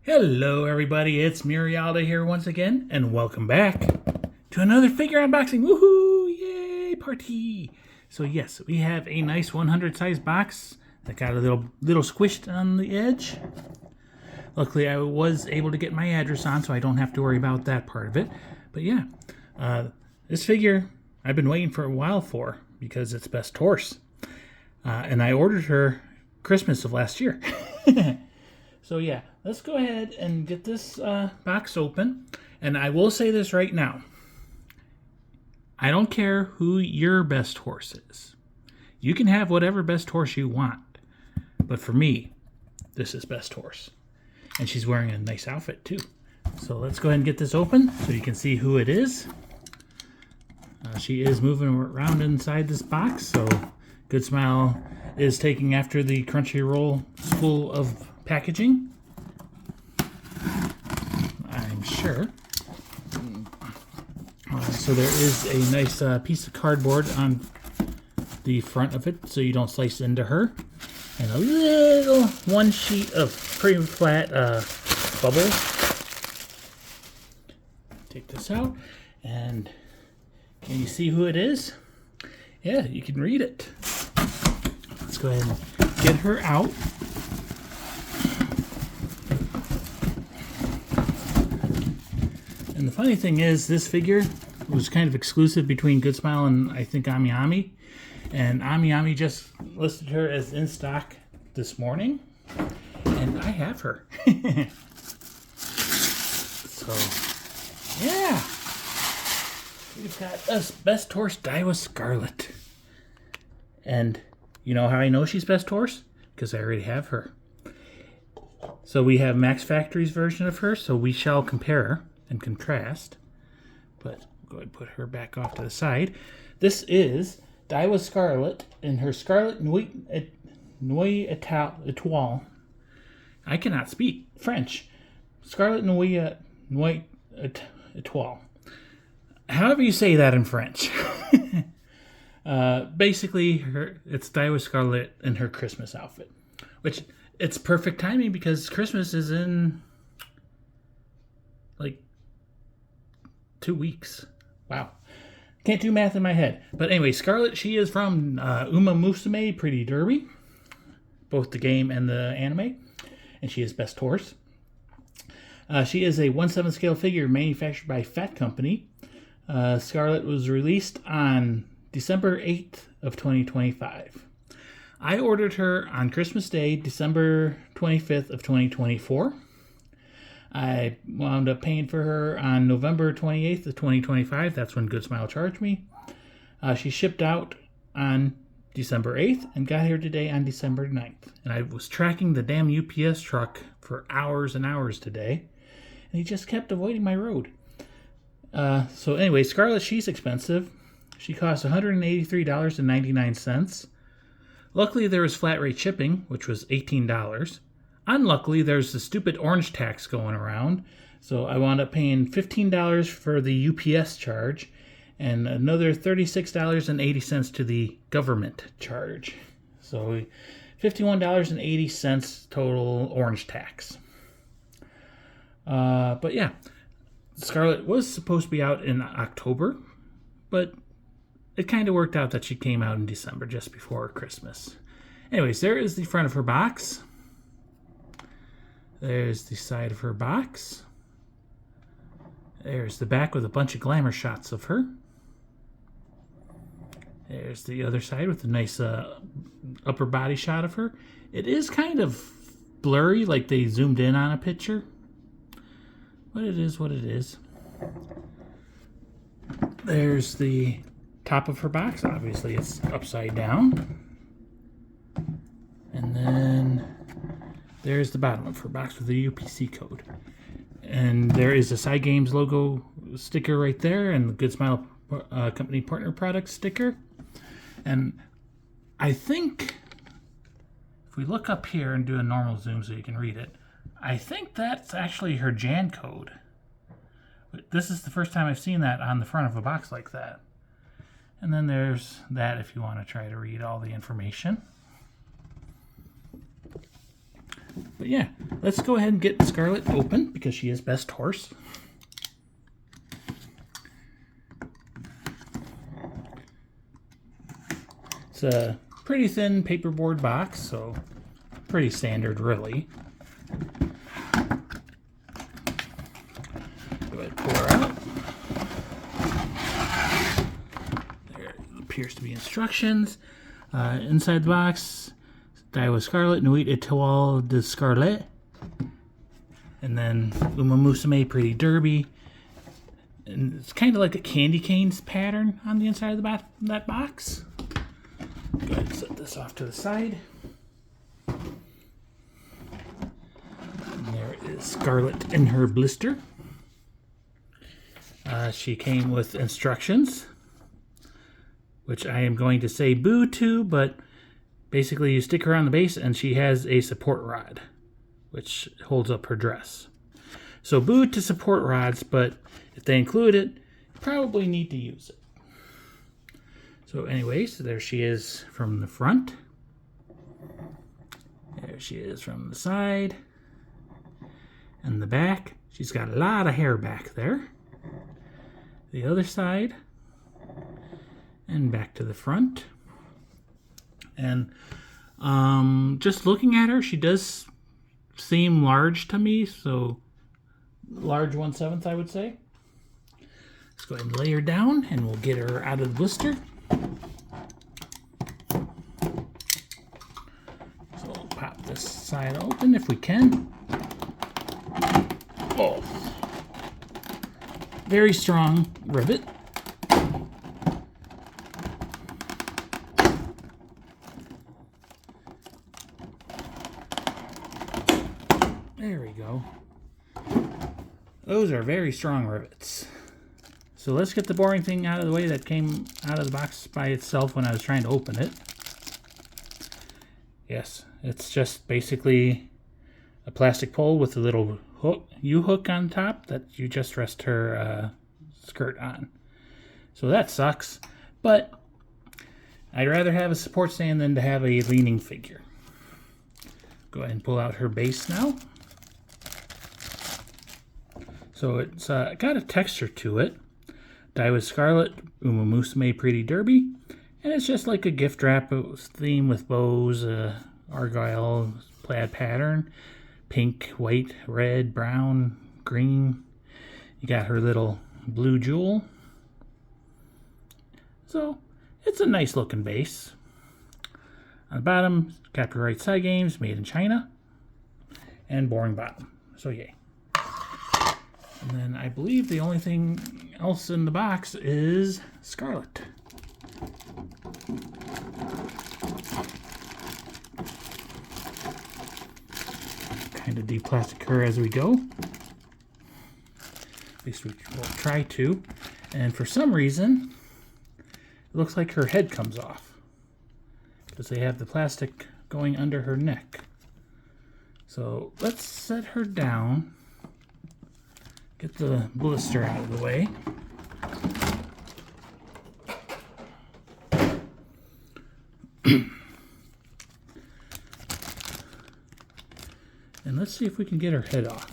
Hello everybody, it's Murialda here once again, and welcome back to another figure unboxing. Woohoo! Yay! Party! So yes, we have a nice 100 size box that got a little squished on the edge. Luckily I was able to get my address on, so I don't have to worry about that part of it. But yeah, this figure I've been waiting for a while for, because it's best horse. And I ordered her Christmas of last year. So yeah, let's go ahead and get this box open. And I will say this right now. I don't care who your best horse is. You can have whatever best horse you want. But for me, this is best horse. And she's wearing a nice outfit too. So let's go ahead and get this open so you can see who it is. She is moving around inside this box. So Good Smile is taking after the Crunchyroll school of packaging, I'm sure. So there is a nice piece of cardboard on the front of it so you don't slice into her, and a little one sheet of pretty flat bubbles. Take this out, and can you see who it is? Yeah, you can read it. Let's go ahead and get her out. And the funny thing is, this figure was kind of exclusive between Good Smile and I think Ami. And Ami just listed her as in stock this morning. And I have her. So, yeah. We've got us best horse Daiwa Scarlet. And you know how I know she's best horse? Because I already have her. So we have Max Factory's version of her, so we shall compare and contrast. But go ahead and put her back off to the side. This is Daiwa Scarlet in her Scarlet Nuit Etoilee. I cannot speak French. Scarlet Nuit Etoilee. However you say that in French. Basically, it's Daiwa Scarlet in her Christmas outfit. Which, it's perfect timing because Christmas is in like 2 weeks. Wow. Can't do math in my head. But anyway, Scarlet, she is from Umamusume Pretty Derby. Both the game and the anime. And she is best horse. She is a 1/7 scale figure manufactured by PHAT Company. Scarlet was released on December 8th of 2025. I ordered her on Christmas Day, December 25th of 2024. I wound up paying for her on November 28th of 2025. That's when Good Smile charged me. She shipped out on December 8th and got here today on December 9th. And I was tracking the damn UPS truck for hours and hours today. And he just kept avoiding my road. So anyway, Scarlet, she's expensive. She costs $183.99. Luckily, there was flat rate shipping, which was $18. Unluckily, there's the stupid orange tax going around. So I wound up paying $15 for the UPS charge and another $36.80 to the government charge. So $51.80 total orange tax. But yeah, Scarlet was supposed to be out in October, but it kind of worked out that she came out in December, just before Christmas. Anyways, there is the front of her box. There's the side of her box. There's the back with a bunch of glamour shots of her. There's the other side with a nice upper body shot of her. It is kind of blurry, like they zoomed in on a picture. But it is what it is. There's the top of her box. Obviously, it's upside down. And then there's the bottom of her box with the UPC code. And there is a Side Games logo sticker right there, and the Good Smile Company Partner Product sticker. And I think, if we look up here and do a normal zoom so you can read it, I think that's actually her Jan code. But this is the first time I've seen that on the front of a box like that. And then there's that if you want to try to read all the information. But yeah, let's go ahead and get Scarlet open because she is best horse. It's a pretty thin paperboard box, so pretty standard, really. Go ahead and pull her out. There appears to be instructions. Inside the box, Daiwa Scarlet, Nuit Etoilee Scarlet. And then Umamusume Pretty Derby. And it's kind of like a candy canes pattern on the inside of that box. Go ahead and set this off to the side. And there is Scarlet in her blister. She came with instructions, which I am going to say boo to, but basically you stick her on the base and she has a support rod, which holds up her dress. So boo to support rods, but if they include it, you probably need to use it. So anyways, there she is from the front. There she is from the side. And the back. She's got a lot of hair back there. The other side. And back to the front. And just looking at her, she does seem large to me. So large 1/7, I would say. Let's go ahead and lay her down and we'll get her out of the blister. So we'll pop this side open if we can. Oh, very strong rivet. There we go. Those are very strong rivets. So let's get the boring thing out of the way that came out of the box by itself when I was trying to open it. Yes, it's just basically a plastic pole with a little hook, U-hook on top that you just rest her skirt on. So that sucks, but I'd rather have a support stand than to have a leaning figure. Go ahead and pull out her base now. So it's got a texture to it. Daiwa Scarlet, Umamusume Pretty Derby, and it's just like a gift wrap theme with bows, argyle plaid pattern, pink, white, red, brown, green. You got her little blue jewel. So it's a nice looking base. On the bottom, copyright side games, made in China, and boring bottom. So yay. And then I believe the only thing else in the box is Scarlet. Kind of de-plastic her as we go. At least we will try to. And for some reason, it looks like her head comes off, because they have the plastic going under her neck. So let's set her down. Get the blister out of the way. And let's see if we can get her head off.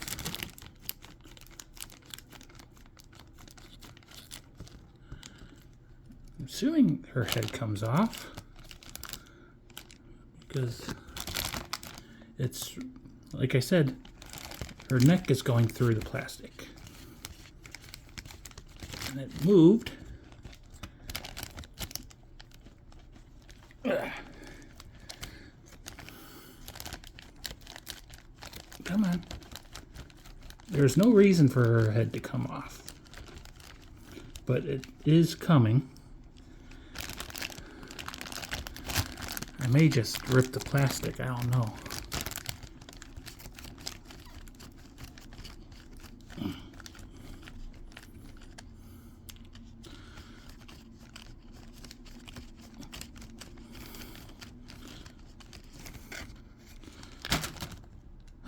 I'm assuming her head comes off because it's, like I said, her neck is going through the plastic. And it moved. Ugh. Come on. There's no reason for her head to come off, but it is coming. I may just rip the plastic, I don't know.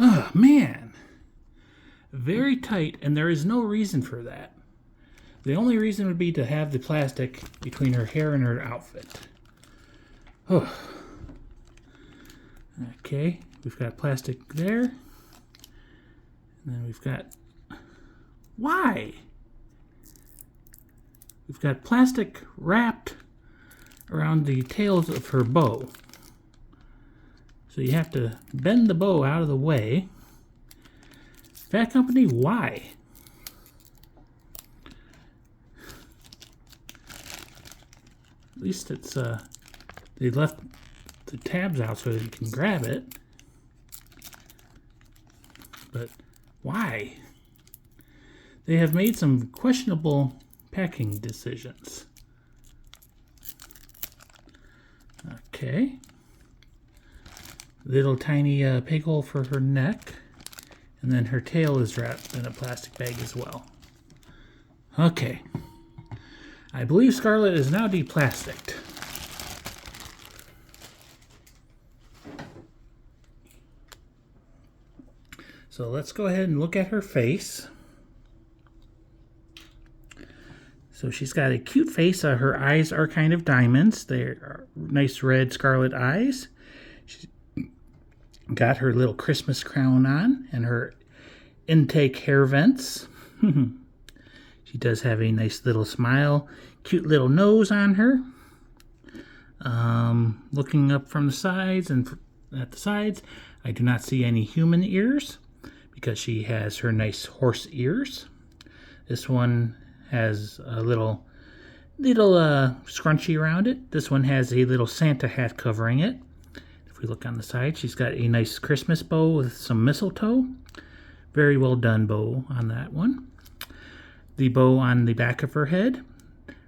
Oh, man. Very tight, and there is no reason for that. The only reason would be to have the plastic between her hair and her outfit. Oh. Okay, we've got plastic there. And then we've got, why? We've got plastic wrapped around the tails of her bow. So you have to bend the bow out of the way. PHAT Company, why? At least it's, they left the tabs out so that you can grab it. But why? They have made some questionable packing decisions. Okay. Little tiny peg hole for her neck. And then her tail is wrapped in a plastic bag as well. Okay. I believe Scarlet is now deplasticed. So let's go ahead and look at her face. So she's got a cute face. Her eyes are kind of diamonds. They're nice red scarlet eyes. She's got her little Christmas crown on and her intake hair vents. She does have a nice little smile. Cute little nose on her. Looking up from the sides and at the sides, I do not see any human ears because she has her nice horse ears. This one has a little scrunchy around it. This one has a little Santa hat covering it. If we look on the side, she's got a nice Christmas bow with some mistletoe. Very well done bow on that one. The bow on the back of her head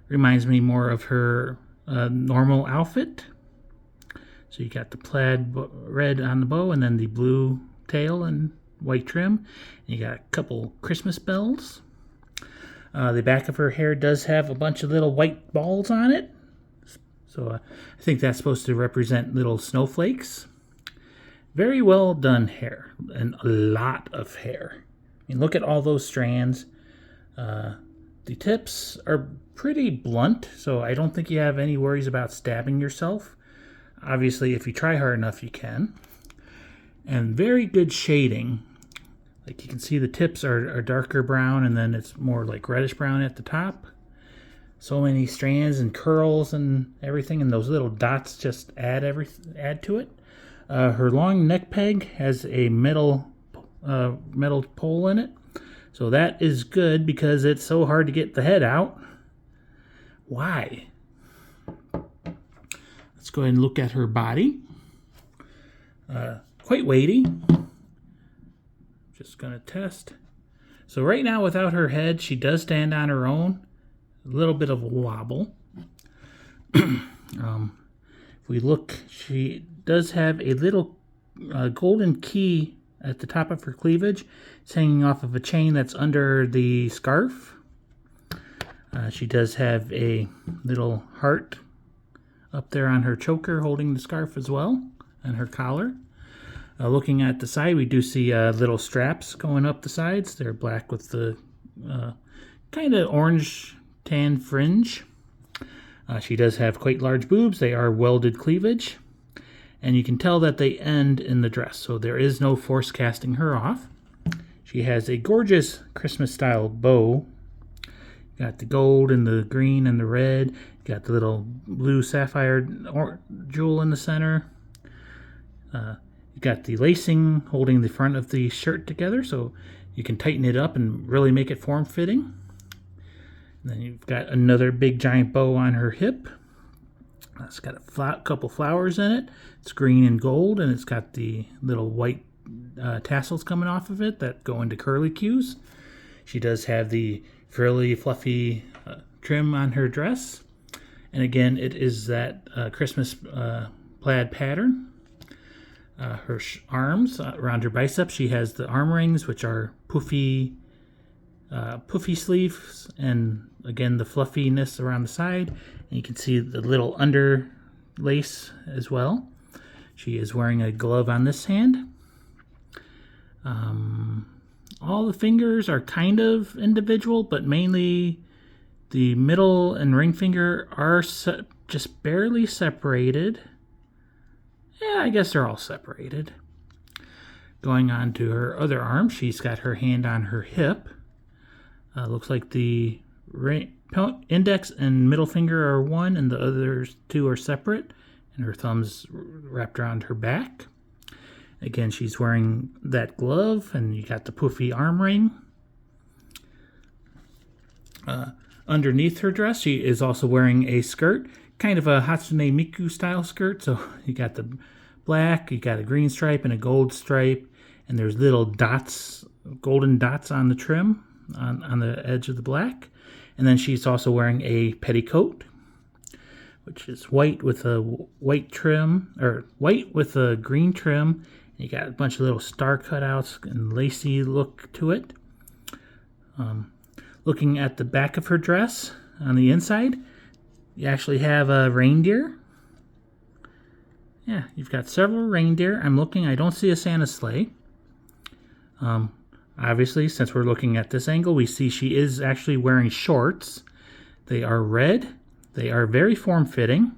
reminds me more of her normal outfit. So you got the plaid red on the bow and then the blue tail and white trim. And you got a couple Christmas bells. The back of her hair does have a bunch of little white balls on it. So I think that's supposed to represent little snowflakes. Very well done hair. And a lot of hair. I mean, look at all those strands. The tips are pretty blunt, so I don't think you have any worries about stabbing yourself. Obviously, if you try hard enough, you can. And very good shading. Like you can see the tips are darker brown and then it's more like reddish brown at the top. So many strands and curls and everything, and those little dots just add to it. Her long neck peg has a metal pole in it. So that is good because it's so hard to get the head out. Why? Let's go ahead and look at her body. Quite weighty. Just gonna test. So right now without her head, she does stand on her own. A little bit of a wobble. If we look, she does have a little golden key at the top of her cleavage. It's hanging off of a chain that's under the scarf. She does have a little heart up there on her choker holding the scarf as well, and her collar. Looking at the side, we do see little straps going up the sides. They're black with the kind of orange tan fringe. She does have quite large boobs. They are welded cleavage. And you can tell that they end in the dress, so there is no force casting her off. She has a gorgeous Christmas-style bow. Got the gold and the green and the red. Got the little blue sapphire jewel in the center. You got the lacing holding the front of the shirt together, so you can tighten it up and really make it form-fitting. Then you've got another big giant bow on her hip. It's got a couple flowers in it. It's green and gold, and it's got the little white tassels coming off of it that go into curly cues. She does have the frilly, fluffy trim on her dress. And again, it is that Christmas plaid pattern. Her arms around her biceps, she has the arm rings, which are puffy sleeves, and again the fluffiness around the side. And you can see the little under lace as well. She is wearing a glove on this hand. All the fingers are kind of individual, but mainly the middle and ring finger are just barely separated. Yeah, I guess they're all separated. Going on to her other arm, she's got her hand on her hip. Looks like the index and middle finger are one and the other two are separate, and her thumb's wrapped around her back. Again, she's wearing that glove, and you got the poofy arm ring. Underneath her dress, she is also wearing a skirt, kind of a Hatsune Miku style skirt. So you got the black, you got a green stripe and a gold stripe, and there's little dots, golden dots on the trim, on the edge of the black. And then she's also wearing a petticoat, which is white with a white trim, or white with a green trim. You got a bunch of little star cutouts and lacy look to it. Looking at the back of her dress, on the inside, you actually have a reindeer. Yeah, you've got several reindeer. I'm looking, I don't see a Santa sleigh. Obviously, since we're looking at this angle, we see she is actually wearing shorts. They are red. They are very form-fitting,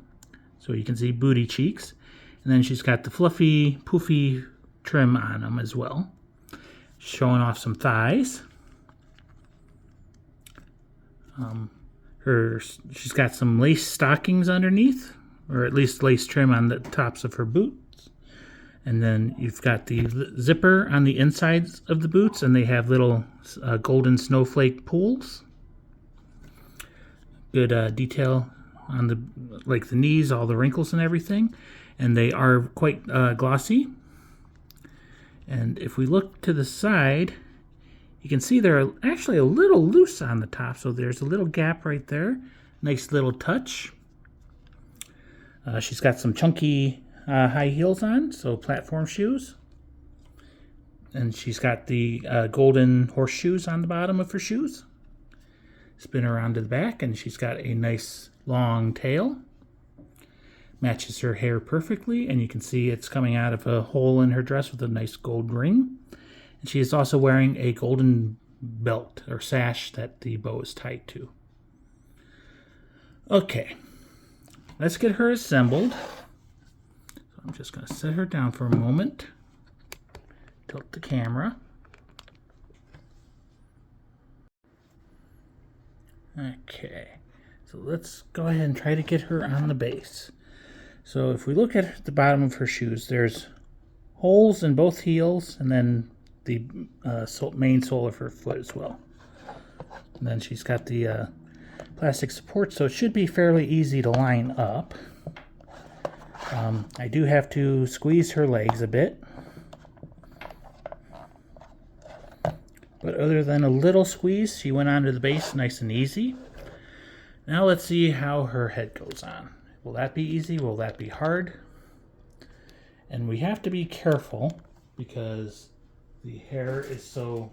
so you can see booty cheeks. And then she's got the fluffy, poofy trim on them as well, showing off some thighs. She's got some lace stockings underneath, or at least lace trim on the tops of her boots. And then you've got the zipper on the insides of the boots, and they have little golden snowflake pools. Good detail on the knees, all the wrinkles and everything, and they are quite glossy. And if we look to the side, you can see they're actually a little loose on the top, so there's a little gap right there. Nice little touch. She's got some chunky high heels on, so platform shoes. And she's got the golden horseshoes on the bottom of her shoes. Spin around to the back, and she's got a nice long tail. Matches her hair perfectly, and you can see it's coming out of a hole in her dress with a nice gold ring. And she is also wearing a golden belt or sash that the bow is tied to. Okay, let's get her assembled. So I'm just going to set her down for a moment. Tilt the camera. Okay, so let's go ahead and try to get her on the base. So if we look at the bottom of her shoes, there's holes in both heels, and then the main sole of her foot as well. And then she's got the plastic support, so it should be fairly easy to line up. I do have to squeeze her legs a bit. But other than a little squeeze, she went onto the base nice and easy. Now let's see how her head goes on. Will that be easy? Will that be hard? And we have to be careful because the hair is so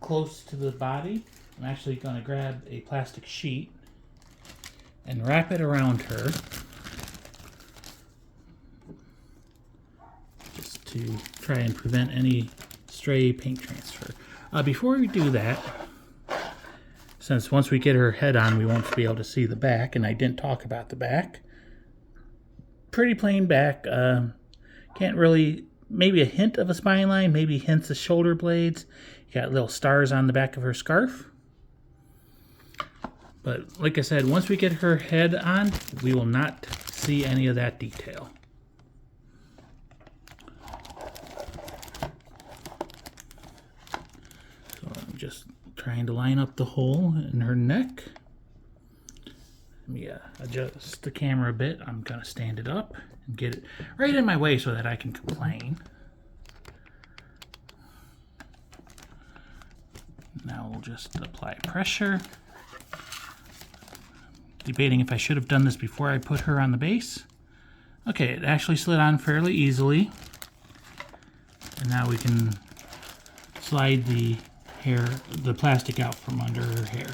close to the body. I'm actually going to grab a plastic sheet and wrap it around her, just to try and prevent any stray paint transfer. Before we do that, since once we get her head on, we won't be able to see the back, and I didn't talk about the back. Pretty plain back. Can't really, maybe a hint of a spine line, maybe hints of shoulder blades. You got little stars on the back of her scarf. But like I said, once we get her head on, we will not see any of that detail. So I'm just trying to line up the hole in her neck. Let me adjust the camera a bit. I'm going to stand it up and get it right in my way so that I can complain. Now we'll just apply pressure. Debating if I should have done this before I put her on the base. Okay, it actually slid on fairly easily. And now we can slide the hair, the plastic out from under her hair.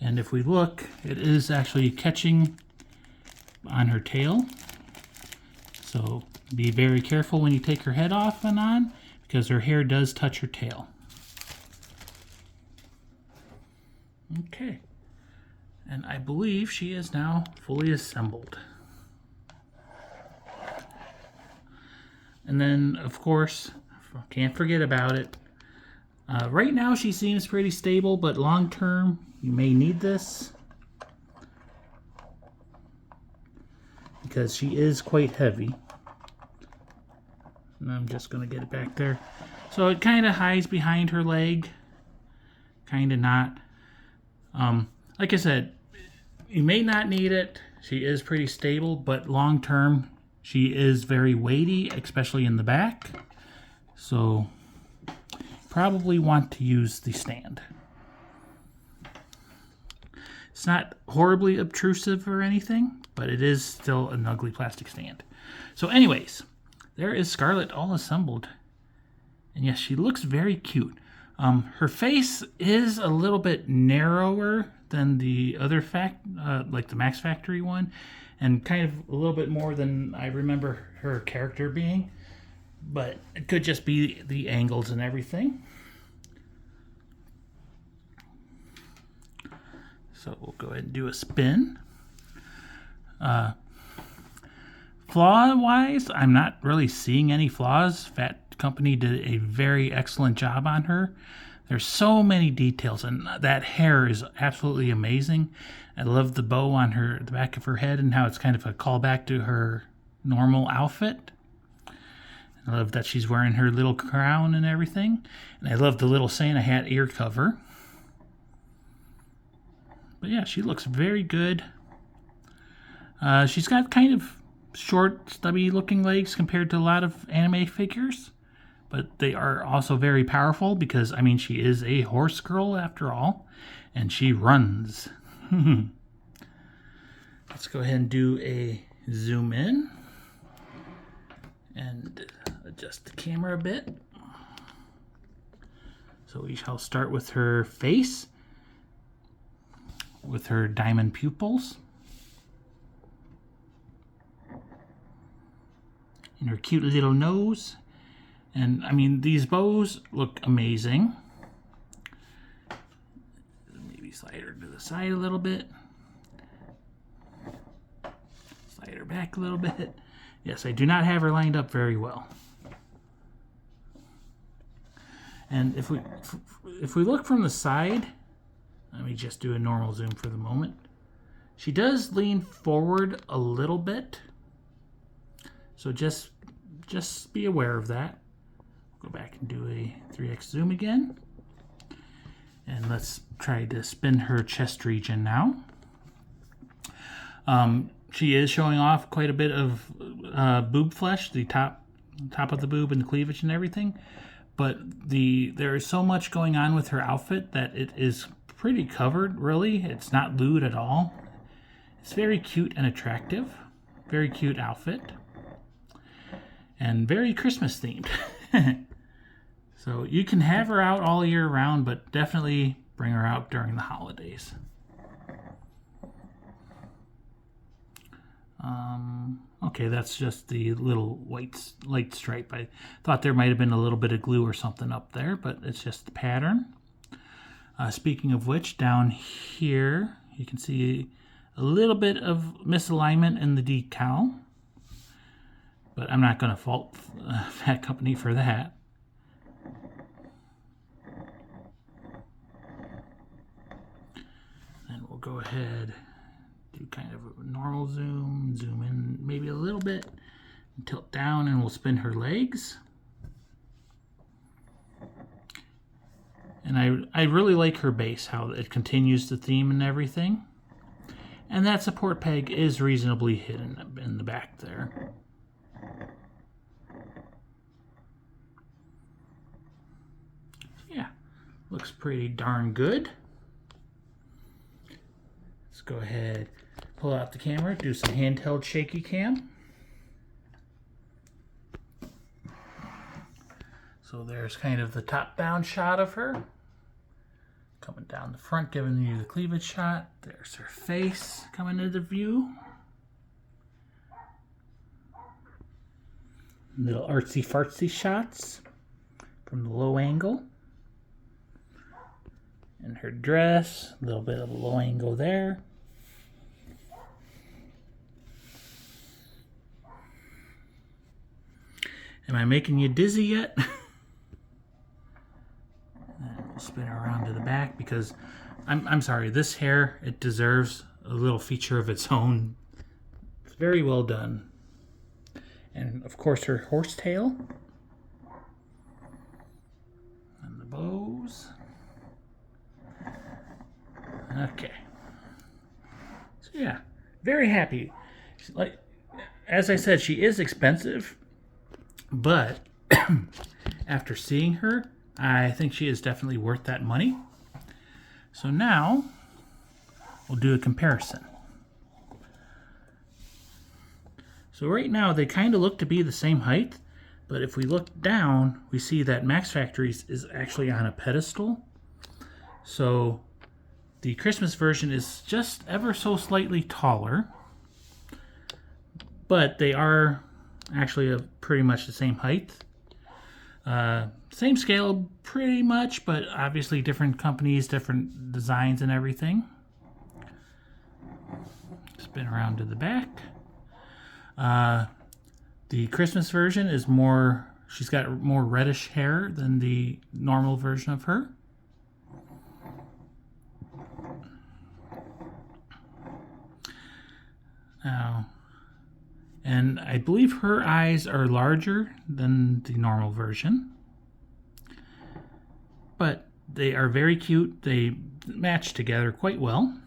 And if we look, it is actually catching on her tail. So be very careful when you take her head off and on, because her hair does touch her tail. Okay. And I believe she is now fully assembled. And then, of course, can't forget about it. Right now she seems pretty stable, but long term you may need this because she is quite heavy. And I'm just going to get it back there. So it kind of hides behind her leg. Kind of not. Like I said, you may not need it. She is pretty stable, but long term she is very weighty, especially in the back. So probably want to use the stand. It's not horribly obtrusive or anything, but it is still an ugly plastic stand. So anyways, there is Scarlet all assembled. And yes, she looks very cute. Her face is a little bit narrower than the other like the Max Factory one, and kind of a little bit more than I remember her character being. But it could just be the angles and everything. So we'll go ahead and do a spin. Flaw-wise, I'm not really seeing any flaws. PHAT Company did a very excellent job on her. There's so many details, and that hair is absolutely amazing. I love the bow on the back of her head and how it's kind of a callback to her normal outfit. I love that she's wearing her little crown and everything. And I love the little Santa hat ear cover. But yeah, she looks very good. She's got kind of short, stubby looking legs compared to a lot of anime figures. But they are also very powerful because, I mean, she is a horse girl after all. And she runs. Let's go ahead and do a zoom in. And adjust the camera a bit. So we shall start with her face. With her diamond pupils. And her cute little nose. And I mean, these bows look amazing. Maybe slide her to the side a little bit. Slide her back a little bit. Yes, I do not have her lined up very well. And if we look from the side, let me just do a normal zoom for the moment. She does lean forward a little bit. So just be aware of that. Go back and do a 3x zoom again. And let's try to spin her chest region now. She is showing off quite a bit of boob flesh, the top of the boob and the cleavage and everything. But there is so much going on with her outfit that it is pretty covered, really. It's not lewd at all. It's very cute and attractive. Very cute outfit. And very Christmas themed. So you can have her out all year round, but definitely bring her out during the holidays. Okay, that's just the little light stripe. I thought there might have been a little bit of glue or something up there, but it's just the pattern. Speaking of which, down here you can see a little bit of misalignment in the decal. But I'm not going to fault PHAT Company for that. And we'll go ahead, do kind of a normal zoom in maybe a little bit, and tilt down, and we'll spin her legs. And I really like her base, how it continues the theme and everything. And that support peg is reasonably hidden in the back there. Yeah, looks pretty darn good. Let's go ahead, pull out the camera, do some handheld shaky cam. So there's kind of the top-down shot of her. Coming down the front, giving you the cleavage shot. There's her face coming into view. Little artsy-fartsy shots from the low angle. And her dress, a little bit of a low angle there. Am I making you dizzy yet? Spin her around to the back because I'm sorry, this hair, it deserves a little feature of its own. It's very well done. And of course her horsetail. And the bows. Okay. So yeah, very happy. Like, as I said, she is expensive, but after seeing her, I think she is definitely worth that money. So now we'll do a comparison. So right now they kind of look to be the same height, but if we look down, we see that Max Factory's is actually on a pedestal. So the Christmas version is just ever so slightly taller, but they are actually pretty much the same height. Same scale pretty much, but obviously different companies, different designs and everything. Spin around to the back. The Christmas version is more, she's got more reddish hair than the normal version of her. Now, and I believe her eyes are larger than the normal version. But they are very cute. They match together quite well.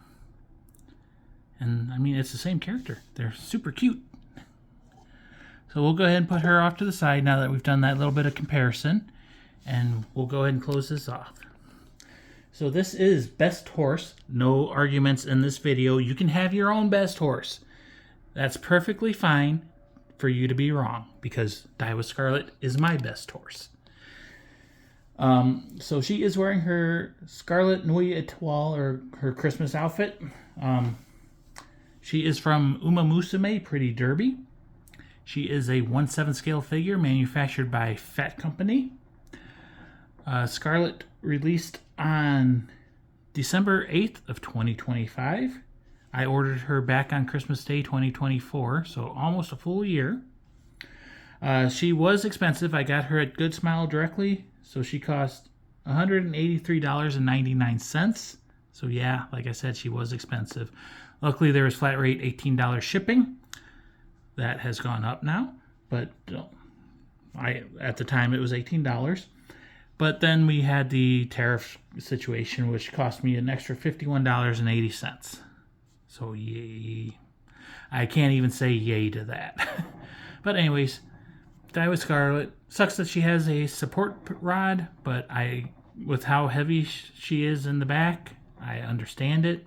And I mean, it's the same character. They're super cute. So we'll go ahead and put her off to the side now that we've done that little bit of comparison. And we'll go ahead and close this off. So this is best horse. No arguments in this video. You can have your own best horse. That's perfectly fine for you to be wrong, because Daiwa Scarlet is my best horse. So she is wearing her Scarlet Nuit Etoilee, or her Christmas outfit. She is from Umamusume Pretty Derby. She is a 1/7 scale figure manufactured by PHAT Company. Scarlet released on December 8th of 2025. I ordered her back on Christmas Day 2024, so almost a full year. She was expensive. I got her at Good Smile directly, so she cost $183.99. So yeah, like I said, she was expensive. Luckily, there was flat rate $18 shipping. That has gone up now, but at the time it was $18. But then we had the tariff situation, which cost me an extra $51.80. So yay. I can't even say yay to that. But anyways, Daiwa Scarlet. Sucks that she has a support rod, but with how heavy she is in the back, I understand it.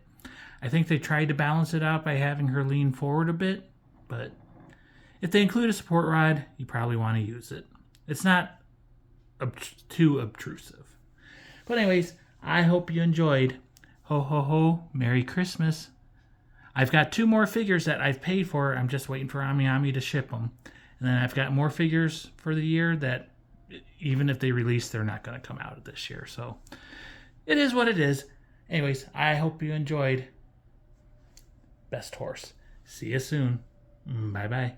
I think they tried to balance it out by having her lean forward a bit, but if they include a support rod, you probably want to use it. It's not too obtrusive. But anyways, I hope you enjoyed. Ho ho ho, Merry Christmas. I've got 2 more figures that I've paid for. I'm just waiting for Ami to ship them. And then I've got more figures for the year that even if they release, they're not going to come out this year. So it is what it is. Anyways, I hope you enjoyed. Best horse. See you soon. Bye-bye.